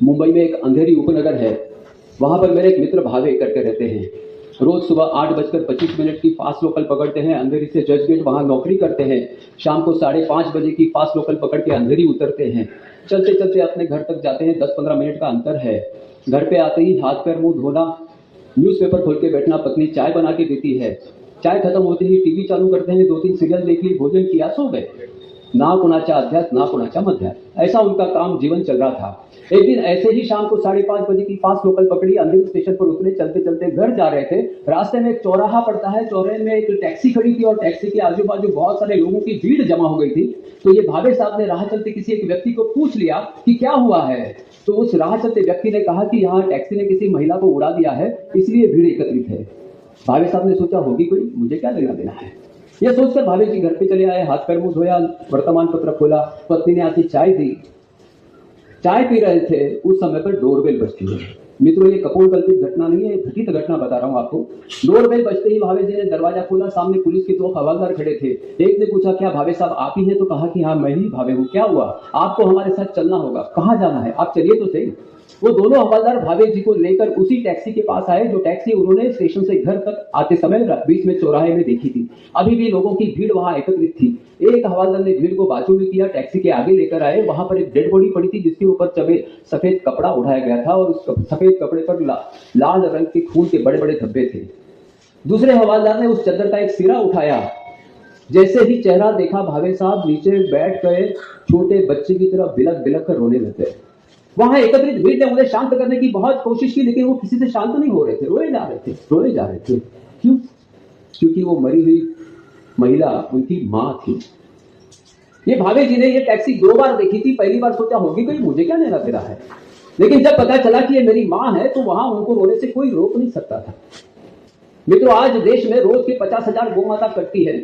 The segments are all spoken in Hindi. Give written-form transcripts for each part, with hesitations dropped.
मुंबई में एक अंधेरी उपनगर है। वहां पर मेरे एक मित्र भावे करके रहते हैं। रोज सुबह 8:25 की फास्ट लोकल पकड़ते हैं, अंधेरी से जज गेट वहां नौकरी करते हैं। शाम को 5:30 की फास्ट लोकल पकड़ के अंधेरी उतरते हैं। चलते चलते अपने घर तक जाते हैं। 10-15 मिनट का अंतर है। घर पे आते ही हाथ पैर मुंह धोना, न्यूज़पेपर खोल के बैठना, पत्नी चाय बना के देती है। चाय खत्म होते ही टीवी चालू करते हैं, 2-3 सीरियल देख ली, भोजन किया, सो गए। ना कुणाचा अध्यात्म, ना कुणाचा मध्यात्म, ऐसा उनका काम जीवन चल रहा था। एक दिन ऐसे ही शाम को 5:30 की फास्ट लोकल पकड़ी, अंधेरी स्टेशन पर उतरे, चलते चलते घर जा रहे थे। रास्ते में एक चौराहा पड़ता है। चौराहे में एक टैक्सी खड़ी थी और टैक्सी के आजू बाजू बहुत सारे लोगों की भीड़ जमा हो गई थी। तो ये भावे साहब ने राह चलते किसी एक व्यक्ति को पूछ लिया कि क्या हुआ है। तो उस राह चलते व्यक्ति ने कहा कि यहाँ टैक्सी ने किसी महिला को उड़ा दिया है, इसलिए भीड़ एकत्रित है। भावे साहब ने सोचा होगी कोई, मुझे क्या लेना देना है। यह सोचकर भावे जी घर पे चले आए, हाथ पैर मुंह धोया, वर्तमान पत्र खोला, पत्नी ने आके चाय दी। चाय पी रहे थे, उस समय पर डोरबेल बजती है। मित्रों, ये कपोलकल्पित घटना नहीं है, ये घटित घटना बता रहा हूं आपको। डोरबेल बजते ही भावे जी ने दरवाजा खोला। सामने पुलिस के 2 हवलदार खड़े थे। एक ने पूछा, क्या भावे साहब आप ही हैं? तो कहा कि हाँ, मैं ही भावे हूँ। क्या हुआ? आपको हमारे साथ चलना होगा। कहाँ जाना है? आप चलिए तो सही। वो दोनों हवलदार भावे जी को लेकर उसी टैक्सी के पास आए, जो टैक्सी उन्होंने स्टेशन से घर तक आते समय बीच में चौराहे में देखी थी। अभी भी लोगों की भीड़ वहां एकत्रित थी। एक हवलदार ने भीड़ को बाजू में किया, टैक्सी के आगे लेकर आए। वहां पर एक डेड बॉडी पड़ी थी, जिसके ऊपर सफेद कपड़ा उठाया गया था और उस सफेद कपड़े पर लाल रंग के खून के बड़े बड़े धब्बे थे। दूसरे हवलदार ने उस चद्दर का एक सिरा उठाया। जैसे ही चेहरा देखा, भावे साहब नीचे बैठ गए, छोटे बच्चे की तरह बिलक बिलक कर रोने लगे। वहां एकत्रित भीड़ ने उन्हें शांत करने की बहुत कोशिश की, लेकिन वो किसी से शांत नहीं हो रहे थे, रोए जा रहे थे। क्यों? क्योंकि वो मरी हुई महिला उनकी मां थी। ये भावे जी ने ये टैक्सी 2 बार देखी थी। पहली बार सोचा होगी कोई, मुझे क्या लेना देना है, लेकिन जब पता चला कि ये मेरी मां है, तो वहां उनको रोने से कोई रोक नहीं सकता था। मित्रों, आज देश में रोज के 50,000 गौमाता कटती है।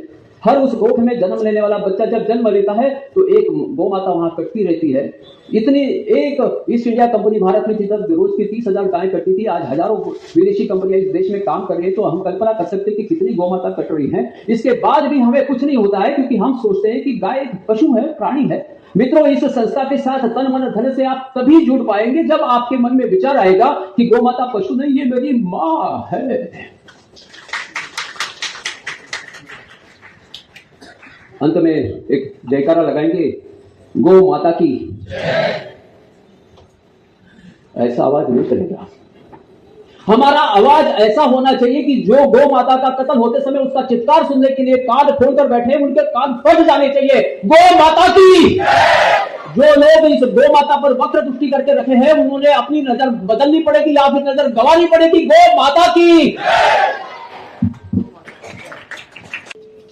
हर उस गोख में जन्म लेने वाला बच्चा जब जन्म लेता है तो एक गौमाता वहां कटती रहती है। इतनी एक ईस्ट इंडिया कंपनी भारत में थी, तब रोज की 30,000 गायें कटती थी। आज हजारों विदेशी कंपनियां इस देश में काम कर रही है, तो हम कल्पना कर सकते हैं कि कितनी गौमाता कट रही है। इसके बाद भी हमें कुछ नहीं होता है, क्योंकि हम सोचते हैं कि गाय एक पशु है, प्राणी है। मित्रों, इस संस्था के साथ तन मन धन से आप तभी जुड़ पाएंगे जब आपके मन में विचार आएगा कि गौमाता पशु नहीं, ये मेरी मां है। अंत में एक जयकारा लगाएंगे, गौ माता की। ऐसा आवाज नहीं चलेगा। हमारा आवाज ऐसा होना चाहिए कि जो गौ माता का कत्ल होते समय उसका चित्कार सुनने के लिए कान खोलकर बैठे, उनके कान फट जाने चाहिए। गौ माता की। जो लोग इस गौ माता पर वक्र दृष्टि करके रखे हैं, उन्होंने अपनी नजर बदलनी पड़ेगी या फिर नजर गंवानी पड़ेगी। गौ माता की।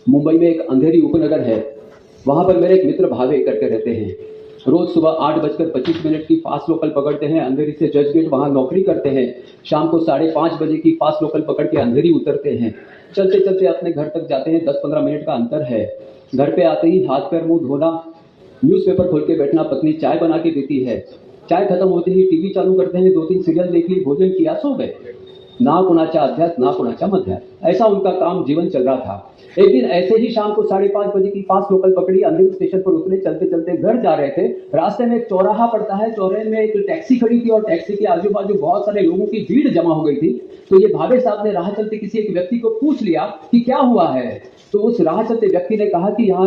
मुंबई में एक अंधेरी उपनगर है। वहां पर मेरे एक मित्र भावे करके रहते हैं। रोज सुबह 8:25 की फास्ट लोकल पकड़ते हैं, अंधेरी से जज गेट वहां नौकरी करते हैं। शाम को 5:30 की फास्ट लोकल पकड़ के अंधेरी उतरते हैं। चलते चलते अपने घर तक जाते हैं। 10-15 मिनट का अंतर है। घर पे आते ही हाथ पैर मुंह धोना, न्यूज़पेपर खोल के बैठना, पत्नी चाय बना के देती है। चाय खत्म होते ही टीवी चालू करते हैं, 2-3 सीरियल देख ली, भोजन किया, सो गए। ना कुणाचा अध्यात्म, ना कुणाचा मध्यात्म, ऐसा उनका काम जीवन चल रहा था। एक दिन ऐसे ही शाम को 5:30 की फास्ट लोकल पकड़ी, अंधेरी स्टेशन पर उतरे, चलते चलते घर जा रहे थे। रास्ते में एक चौराहा पड़ता है। चौराहे में एक टैक्सी खड़ी थी और टैक्सी के आजू बाजू बहुत सारे लोगों की भीड़ जमा हो गई थी। तो ये भावे साहब ने राह चलते किसी एक व्यक्ति को पूछ लिया कि क्या हुआ है। तो उस राह चलते व्यक्ति ने कहा कि यहाँ